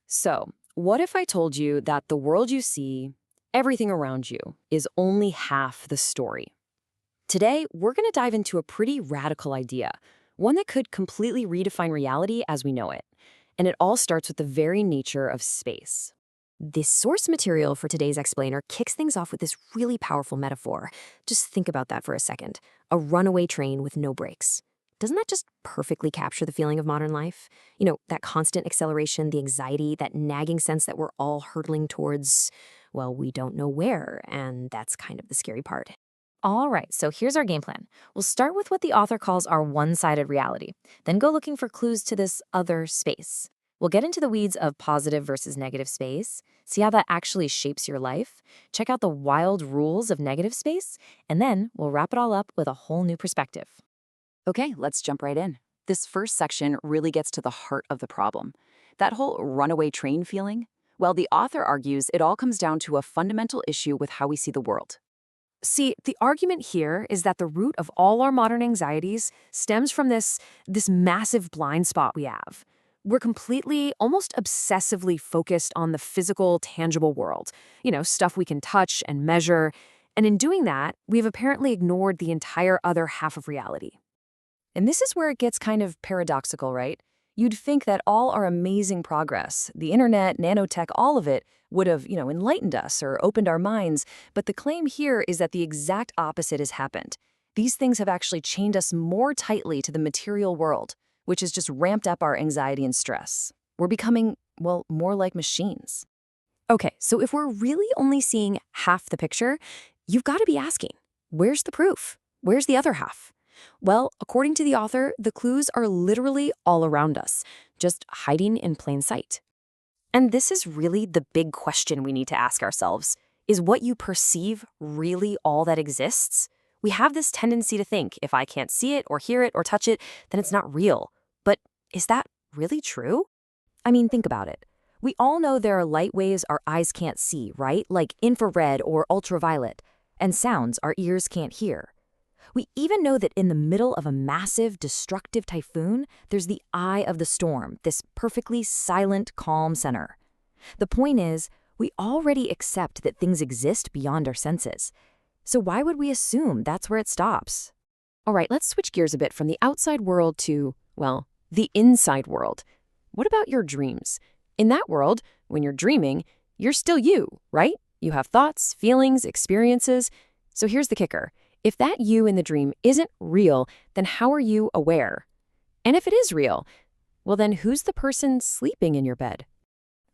So, what if I told you that the world you see, everything around you, is only half the story? Today, we're going to dive into a pretty radical idea, one that could completely redefine reality as we know it. And it all starts with the very nature of space. The source material for today's explainer kicks things off with this really powerful metaphor. Just think about that for a second. A runaway train with no brakes. Doesn't that just perfectly capture the feeling of modern life? That constant acceleration, the anxiety, that nagging sense that we're all hurtling towards, well, we don't know where, and that's kind of the scary part. All right, so here's our game plan. We'll start with what the author calls our one-sided reality, then go looking for clues to this other space. We'll get into the weeds of positive versus negative space, see how that actually shapes your life, check out the wild rules of negative space, and then we'll wrap it all up with a whole new perspective. Okay, let's jump right in. This first section really gets to the heart of the problem. That whole runaway train feeling? Well, the author argues it all comes down to a fundamental issue with how we see the world. See, the argument here is that the root of all our modern anxieties stems from this massive blind spot we have. We're completely, almost obsessively focused on the physical, tangible world, stuff we can touch and measure. And in doing that, we've apparently ignored the entire other half of reality. And this is where it gets kind of paradoxical, right? You'd think that all our amazing progress, the internet, nanotech, all of it, would have, enlightened us or opened our minds, but the claim here is that the exact opposite has happened. These things have actually chained us more tightly to the material world, which has just ramped up our anxiety and stress. We're becoming, well, more like machines. Okay, so if we're really only seeing half the picture, you've got to be asking, where's the proof? Where's the other half? Well, according to the author, the clues are literally all around us, just hiding in plain sight. And this is really the big question we need to ask ourselves. Is what you perceive really all that exists? We have this tendency to think, if I can't see it or hear it or touch it, then it's not real. But is that really true? I mean, think about it. We all know there are light waves our eyes can't see, right? Like infrared or ultraviolet, and sounds our ears can't hear. We even know that in the middle of a massive, destructive typhoon, there's the eye of the storm, this perfectly silent, calm center. The point is, we already accept that things exist beyond our senses. So why would we assume that's where it stops? All right, let's switch gears a bit from the outside world to, well, the inside world. What about your dreams? In that world, when you're dreaming, you're still you, right? You have thoughts, feelings, experiences. So here's the kicker. If that you in the dream isn't real, then how are you aware? And if it is real, well then who's the person sleeping in your bed?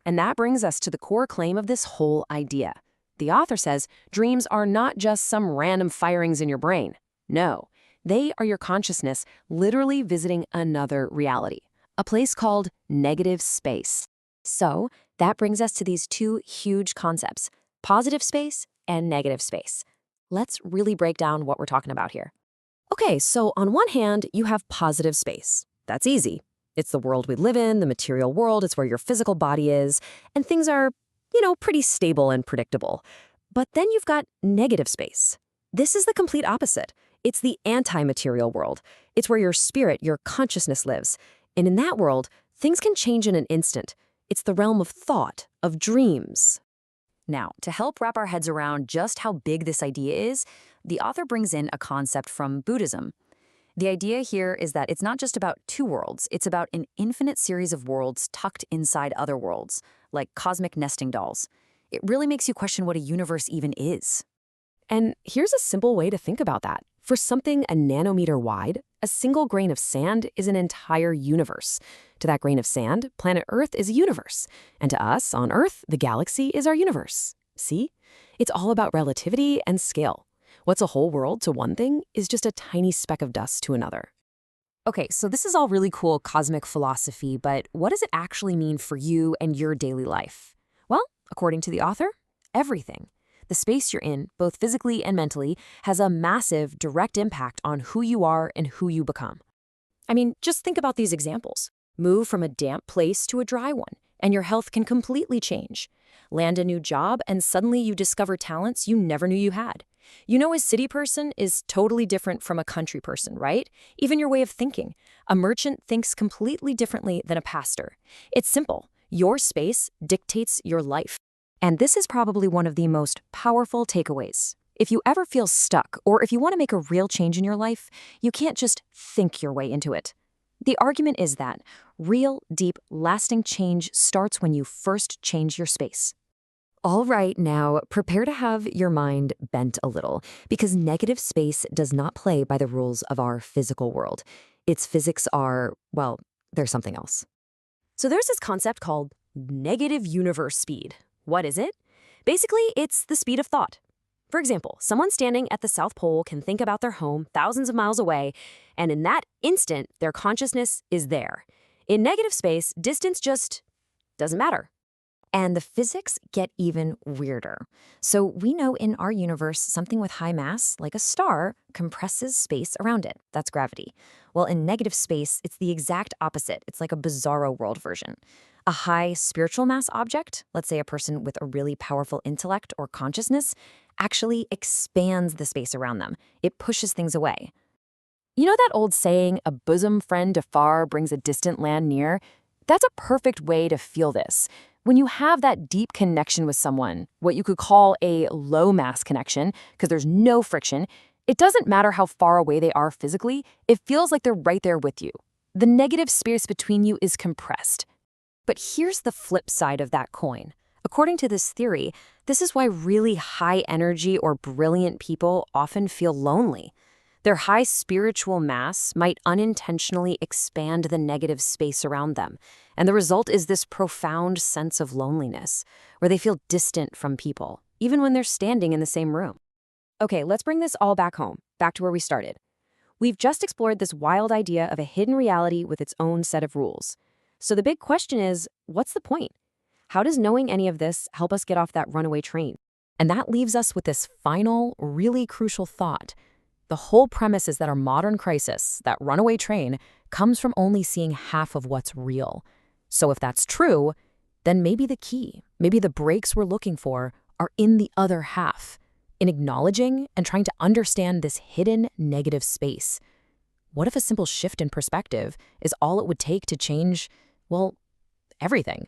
And that brings us to the core claim of this whole idea. The author says dreams are not just some random firings in your brain. No, they are your consciousness literally visiting another reality, a place called negative space. So that brings us to these two huge concepts, positive space and negative space. Let's really break down what we're talking about here. Okay, so on one hand, you have positive space. That's easy. It's the world we live in, the material world, it's where your physical body is, and things are, pretty stable and predictable. But then you've got negative space. This is the complete opposite. It's the anti-material world. It's where your spirit, your consciousness lives. And in that world, things can change in an instant. It's the realm of thought, of dreams. Now, to help wrap our heads around just how big this idea is, the author brings in a concept from Buddhism. The idea here is that it's not just about two worlds, it's about an infinite series of worlds tucked inside other worlds, like cosmic nesting dolls. It really makes you question what a universe even is. And here's a simple way to think about that. For something a nanometer wide, a single grain of sand is an entire universe. To that grain of sand, planet Earth is a universe. And to us, on Earth, the galaxy is our universe. See? It's all about relativity and scale. What's a whole world to one thing is just a tiny speck of dust to another. Okay, so this is all really cool cosmic philosophy, but what does it actually mean for you and your daily life? Well, according to the author, everything. The space you're in, both physically and mentally, has a massive, direct impact on who you are and who you become. I mean, just think about these examples. Move from a damp place to a dry one, and your health can completely change. Land a new job, and suddenly you discover talents you never knew you had. A city person is totally different from a country person, right? Even your way of thinking. A merchant thinks completely differently than a pastor. It's simple. Your space dictates your life. And this is probably one of the most powerful takeaways. If you ever feel stuck, or if you want to make a real change in your life, you can't just think your way into it. The argument is that real, deep, lasting change starts when you first change your space. All right, now prepare to have your mind bent a little, because negative space does not play by the rules of our physical world. Its physics are, well, they're something else. So there's this concept called negative universe speed. What is it? Basically, it's the speed of thought. For example, someone standing at the South Pole can think about their home thousands of miles away, and in that instant, their consciousness is there. In negative space, distance just doesn't matter. And the physics get even weirder. So we know in our universe, something with high mass, like a star, compresses space around it. That's gravity. Well, in negative space, it's the exact opposite. It's like a bizarro world version. A high spiritual mass object, let's say a person with a really powerful intellect or consciousness, actually expands the space around them. It pushes things away. You know that old saying, a bosom friend afar brings a distant land near? That's a perfect way to feel this. When you have that deep connection with someone, what you could call a low-mass connection, because there's no friction, it doesn't matter how far away they are physically, it feels like they're right there with you. The negative space between you is compressed. But here's the flip side of that coin. According to this theory, this is why really high energy or brilliant people often feel lonely. Their high spiritual mass might unintentionally expand the negative space around them, and the result is this profound sense of loneliness, where they feel distant from people, even when they're standing in the same room. Okay, let's bring this all back home, back to where we started. We've just explored this wild idea of a hidden reality with its own set of rules. So the big question is, what's the point? How does knowing any of this help us get off that runaway train? And that leaves us with this final, really crucial thought. The whole premise is that our modern crisis, that runaway train, comes from only seeing half of what's real. So if that's true, then maybe the key, maybe the breaks we're looking for are in the other half, in acknowledging and trying to understand this hidden negative space. What if a simple shift in perspective is all it would take to change, well, everything?